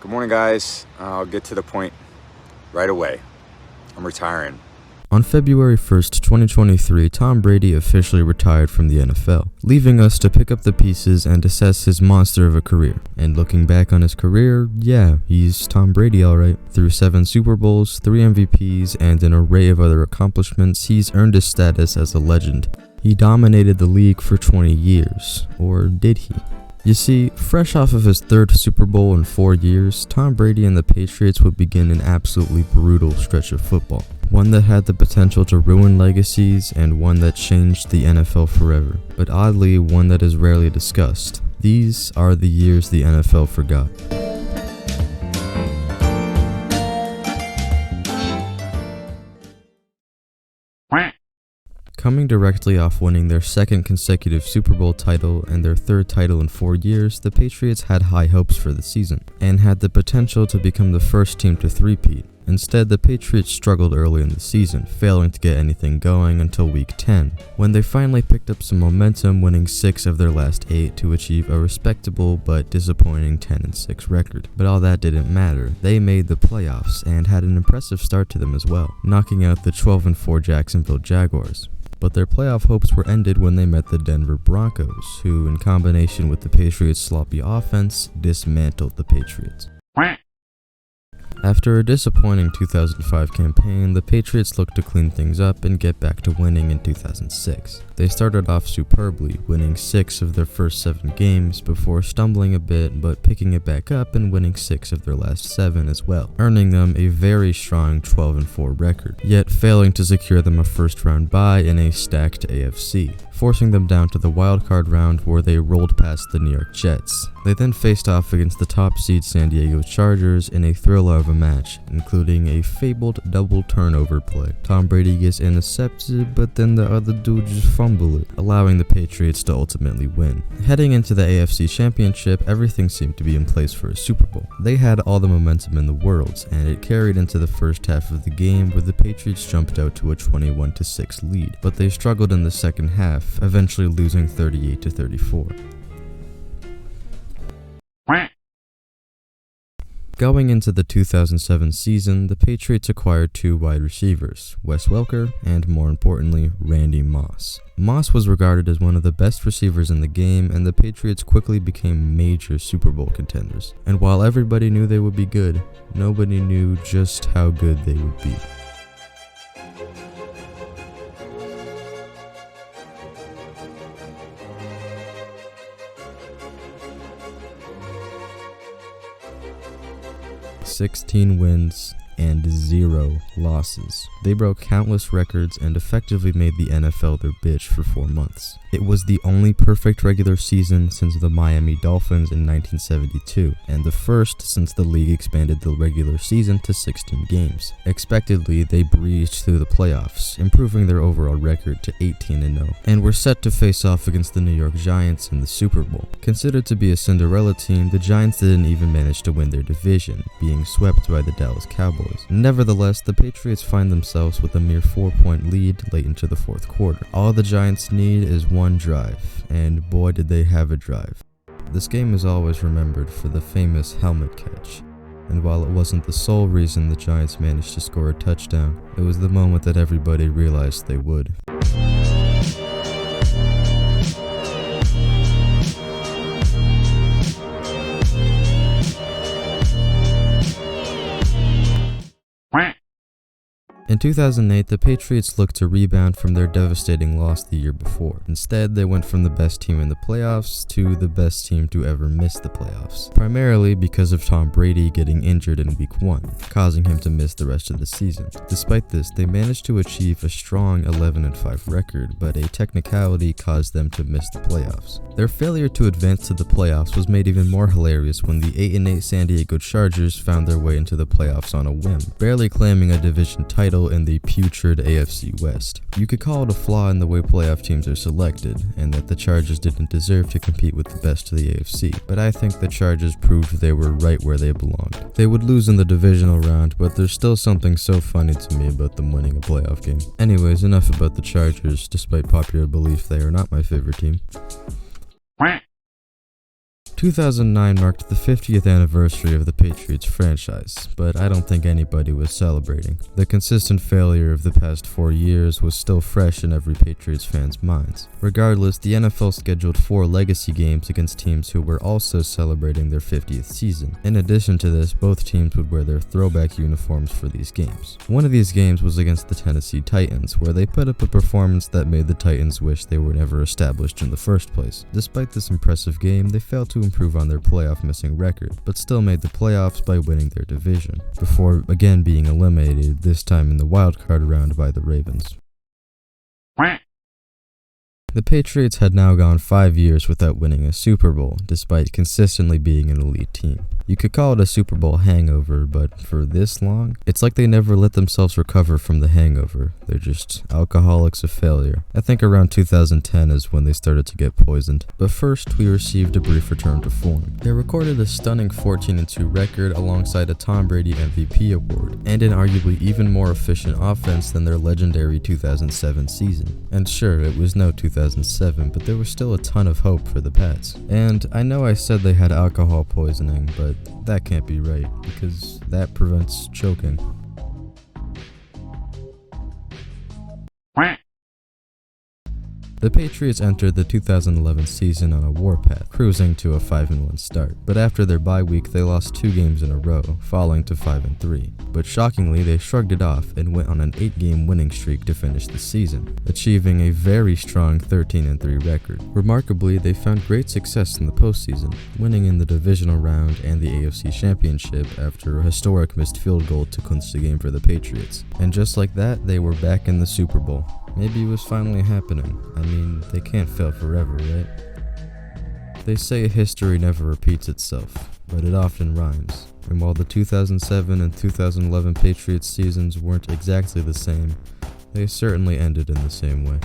Good morning, guys. I'll get to the point right away. I'm retiring. On February 1st, 2023, Tom Brady officially retired from the NFL, leaving us to pick up the pieces and assess his monster of a career. And looking back on his career, yeah, he's Tom Brady alright. Through 7 Super Bowls, 3 MVPs, and an array of other accomplishments, he's earned his status as a legend. He dominated the league for 20 years. Or did he? You see, fresh off of his 3rd Super Bowl in 4 years, Tom Brady and the Patriots would begin an absolutely brutal stretch of football. One that had the potential to ruin legacies, and one that changed the NFL forever. But oddly, one that is rarely discussed. These are the years the NFL forgot. Coming directly off winning their 2nd consecutive Super Bowl title and their 3rd title in 4 years, the Patriots had high hopes for the season, and had the potential to become the first team to three-peat. Instead, the Patriots struggled early in the season, failing to get anything going until Week 10, when they finally picked up some momentum, winning 6 of their last 8 to achieve a respectable but disappointing 10-6 record. But all that didn't matter. They made the playoffs and had an impressive start to them as well, knocking out the 12-4 Jacksonville Jaguars. But their playoff hopes were ended when they met the Denver Broncos, who, in combination with the Patriots' sloppy offense, dismantled the Patriots. After a disappointing 2005 campaign, the Patriots looked to clean things up and get back to winning in 2006. They started off superbly, winning 6 of their first 7 games before stumbling a bit but picking it back up and winning 6 of their last 7 as well, earning them a very strong 12-4 record, yet failing to secure them a first-round bye in a stacked AFC, forcing them down to the wildcard round where they rolled past the New York Jets. They then faced off against the top seed San Diego Chargers in a thriller of a match, including a fabled double turnover play. Tom Brady gets intercepted, but then the other dude just fumbled it, allowing the Patriots to ultimately win. Heading into the AFC Championship, everything seemed to be in place for a Super Bowl. They had all the momentum in the world, and it carried into the first half of the game where the Patriots jumped out to a 21-6 lead, but they struggled in the second half, eventually losing 38-34. Going into the 2007 season, the Patriots acquired 2 wide receivers, Wes Welker and, more importantly, Randy Moss. Moss was regarded as one of the best receivers in the game, and the Patriots quickly became major Super Bowl contenders. And while everybody knew they would be good, nobody knew just how good they would be. "16 wins and 0 losses. They broke countless records and effectively made the NFL their bitch for 4 months. It was the only perfect regular season since the Miami Dolphins in 1972, and the first since the league expanded the regular season to 16 games. Expectedly, they breezed through the playoffs, improving their overall record to 18-0, and were set to face off against the New York Giants in the Super Bowl. Considered to be a Cinderella team, the Giants didn't even manage to win their division, being swept by the Dallas Cowboys. Nevertheless, the Patriots find themselves with a mere 4-point lead late into the 4th quarter. All the Giants need is one drive, and boy did they have a drive. This game is always remembered for the famous helmet catch, and while it wasn't the sole reason the Giants managed to score a touchdown, it was the moment that everybody realized they would. In 2008, the Patriots looked to rebound from their devastating loss the year before. Instead, they went from the best team in the playoffs to the best team to ever miss the playoffs, primarily because of Tom Brady getting injured in Week 1, causing him to miss the rest of the season. Despite this, they managed to achieve a strong 11-5 record, but a technicality caused them to miss the playoffs. Their failure to advance to the playoffs was made even more hilarious when the 8-8 San Diego Chargers found their way into the playoffs on a whim, barely claiming a division title in the putrid AFC West. You could call it a flaw in the way playoff teams are selected, and that the Chargers didn't deserve to compete with the best of the AFC, but I think the Chargers proved they were right where they belonged. They would lose in the divisional round, but there's still something so funny to me about them winning a playoff game. Anyways, enough about the Chargers. Despite popular belief, they are not my favorite team. 2009 marked the 50th anniversary of the Patriots franchise, but I don't think anybody was celebrating. The consistent failure of the past 4 years was still fresh in every Patriots fan's minds. Regardless, the NFL scheduled 4 legacy games against teams who were also celebrating their 50th season. In addition to this, both teams would wear their throwback uniforms for these games. One of these games was against the Tennessee Titans, where they put up a performance that made the Titans wish they were never established in the first place. Despite this impressive game, they failed to improve on their playoff missing record, but still made the playoffs by winning their division, before again being eliminated, this time in the wildcard round by the Ravens. The Patriots had now gone 5 years without winning a Super Bowl, despite consistently being an elite team. You could call it a Super Bowl hangover, but for this long, it's like they never let themselves recover from the hangover. They're just alcoholics of failure. I think around 2010 is when they started to get poisoned. But first, we received a brief return to form. They recorded a stunning 14-2 record alongside a Tom Brady MVP award, and an arguably even more efficient offense than their legendary 2007 season. And sure, it was no 2007, but there was still a ton of hope for the Pats. And I know I said they had alcohol poisoning, but that can't be right, because that prevents choking. The Patriots entered the 2011 season on a warpath, cruising to a 5-1 start. But after their bye week, they lost 2 games in a row, falling to 5-3. But shockingly, they shrugged it off and went on an 8-game winning streak to finish the season, achieving a very strong 13-3 record. Remarkably, they found great success in the postseason, winning in the divisional round and the AFC Championship after a historic missed field goal to clinch the game for the Patriots. And just like that, they were back in the Super Bowl. Maybe it was finally happening. I mean, they can't fail forever, right? They say history never repeats itself, but it often rhymes. And while the 2007 and 2011 Patriots seasons weren't exactly the same, they certainly ended in the same way.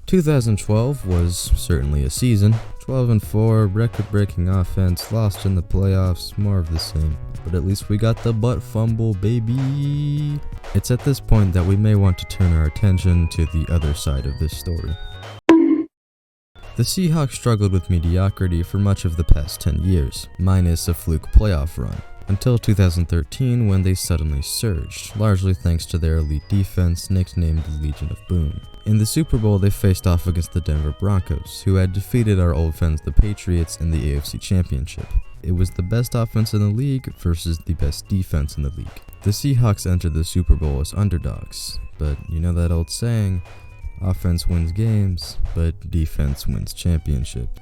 2012 was certainly a season. 12-4, record-breaking offense, lost in the playoffs, more of the same. But at least we got the butt fumble, baby! It's at this point that we may want to turn our attention to the other side of this story. The Seahawks struggled with mediocrity for much of the past 10 years, minus a fluke playoff run, until 2013 when they suddenly surged, largely thanks to their elite defense nicknamed the Legion of Boom. In the Super Bowl, they faced off against the Denver Broncos, who had defeated our old friends the Patriots in the AFC Championship. It was the best offense in the league versus the best defense in the league. The Seahawks entered the Super Bowl as underdogs, but you know that old saying, offense wins games, but defense wins championship.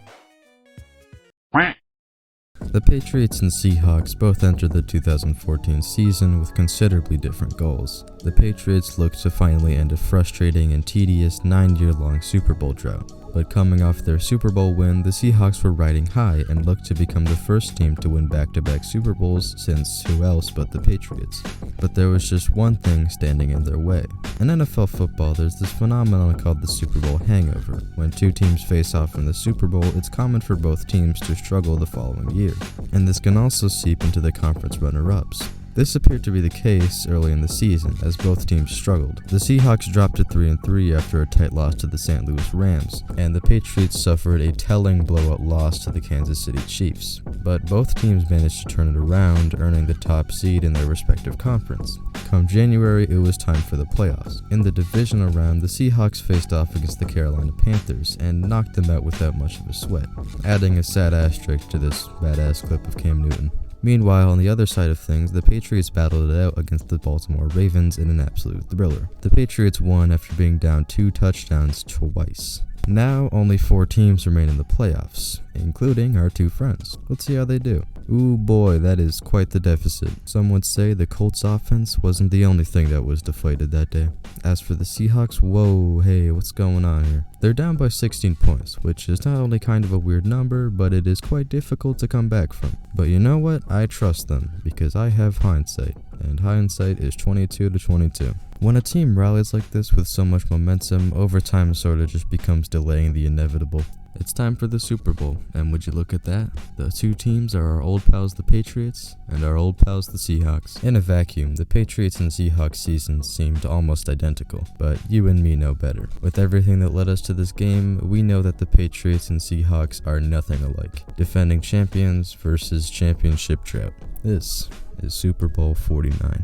The Patriots and Seahawks both entered the 2014 season with considerably different goals. The Patriots looked to finally end a frustrating and tedious 9-year-long Super Bowl drought. But coming off their Super Bowl win, the Seahawks were riding high and looked to become the first team to win back-to-back Super Bowls since who else but the Patriots. But there was just one thing standing in their way. In NFL football, there's this phenomenon called the Super Bowl hangover. When 2 teams face off in the Super Bowl, it's common for both teams to struggle the following year. And this can also seep into the conference runner-ups. This appeared to be the case early in the season, as both teams struggled. The Seahawks dropped to 3-3 after a tight loss to the St. Louis Rams, and the Patriots suffered a telling blowout loss to the Kansas City Chiefs. But both teams managed to turn it around, earning the top seed in their respective conference. Come January, it was time for the playoffs. In the divisional round, the Seahawks faced off against the Carolina Panthers and knocked them out without much of a sweat, adding a sad asterisk to this badass clip of Cam Newton. Meanwhile, on the other side of things, the Patriots battled it out against the Baltimore Ravens in an absolute thriller. The Patriots won after being down 2 touchdowns twice. Now, only 4 teams remain in the playoffs, including our 2 friends. Let's see how they do. Ooh boy, that is quite the deficit. Some would say the Colts offense wasn't the only thing that was deflated that day. As for the Seahawks, whoa, hey, what's going on here? They're down by 16 points, which is not only kind of a weird number, but it is quite difficult to come back from. But you know what? I trust them, because I have hindsight, and hindsight is 22-22. When a team rallies like this with so much momentum, overtime sort of just becomes delaying the inevitable. It's time for the Super Bowl, and would you look at that? The two teams are our old pals the Patriots, and our old pals the Seahawks. In a vacuum, the Patriots and Seahawks seasons seemed almost identical, but you and me know better. With everything that led us to this game, we know that the Patriots and Seahawks are nothing alike. Defending champions versus championship drought. This is Super Bowl 49.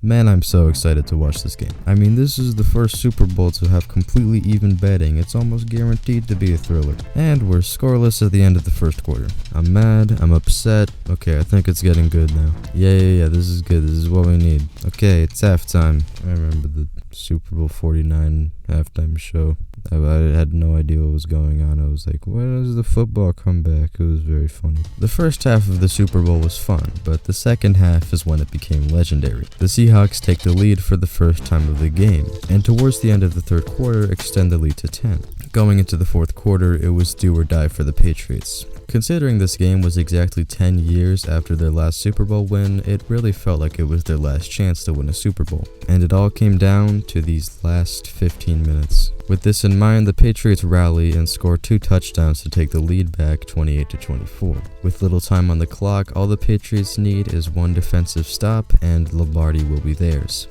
Man, I'm so excited to watch this game. I mean, this is the first Super Bowl to have completely even betting. It's almost guaranteed to be a thriller. And we're scoreless at the end of the first quarter. I'm mad, I'm upset. Okay, I think it's getting good now. Yeah, this is good. This is what we need. Okay, it's halftime. I remember the Super Bowl 49 halftime show. I had no idea what was going on. I was like, when does the football come back? It was very funny. The first half of the Super Bowl was fun, but the second half is when it became legendary. The Seahawks take the lead for the first time of the game, and towards the end of the third quarter extend the lead to 10. Going into the fourth quarter, it was do or die for the Patriots. Considering this game was exactly 10 years after their last Super Bowl win, it really felt like it was their last chance to win a Super Bowl. And it all came down to these last 15 minutes. With this in mind, the Patriots rally and score 2 touchdowns to take the lead back 28-24. With little time on the clock, all the Patriots need is one defensive stop and Lombardi will be theirs.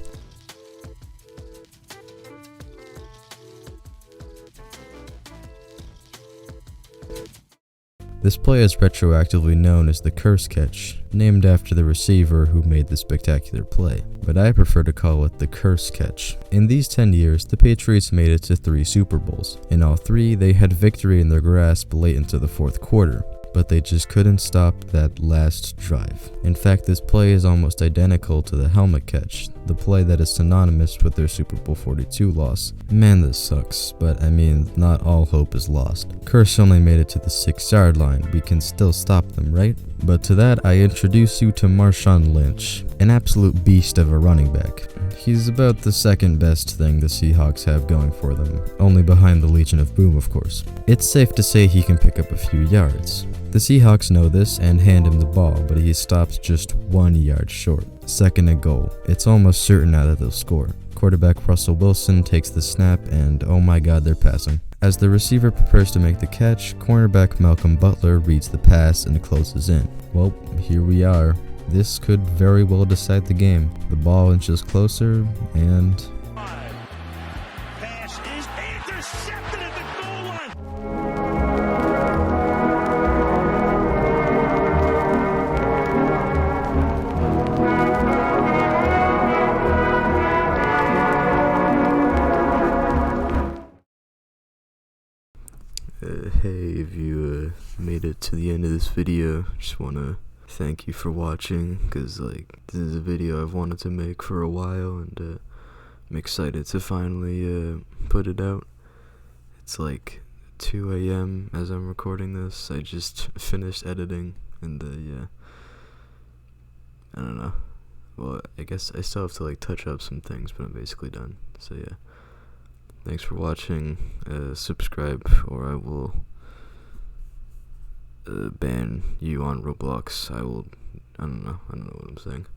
This play is retroactively known as the curse catch, named after the receiver who made the spectacular play, but I prefer to call it the curse catch. In these 10 years, the Patriots made it to 3 Super Bowls. In all 3, they had victory in their grasp late into the fourth quarter, but they just couldn't stop that last drive. In fact, this play is almost identical to the helmet catch, the play that is synonymous with their Super Bowl 42 loss. Man, this sucks, but I mean, not all hope is lost. Curse only made it to the 6-yard line. We can still stop them, right? But to that, I introduce you to Marshawn Lynch, an absolute beast of a running back. He's about the second best thing the Seahawks have going for them, only behind the Legion of Boom, of course. It's safe to say he can pick up a few yards. The Seahawks know this and hand him the ball, but he stops just 1 yard short. 2nd and goal. It's almost certain now that they'll score. Quarterback Russell Wilson takes the snap and oh my god, they're passing. As the receiver prepares to make the catch, cornerback Malcolm Butler reads the pass and closes in. Well, here we are. This could very well decide the game. The ball inches closer and... Pass is intercepted at the goal line. Hey, if you made it to the end of this video, just want to thank you for watching, because this is a video I've wanted to make for a while, and I'm excited to finally put it out. It's 2 a.m. as I'm recording this. I just finished editing, and I don't know. Well, I guess I still have to touch up some things, but I'm basically done. So yeah, thanks for watching. Subscribe or I will ban you on Roblox. I don't know what I'm saying.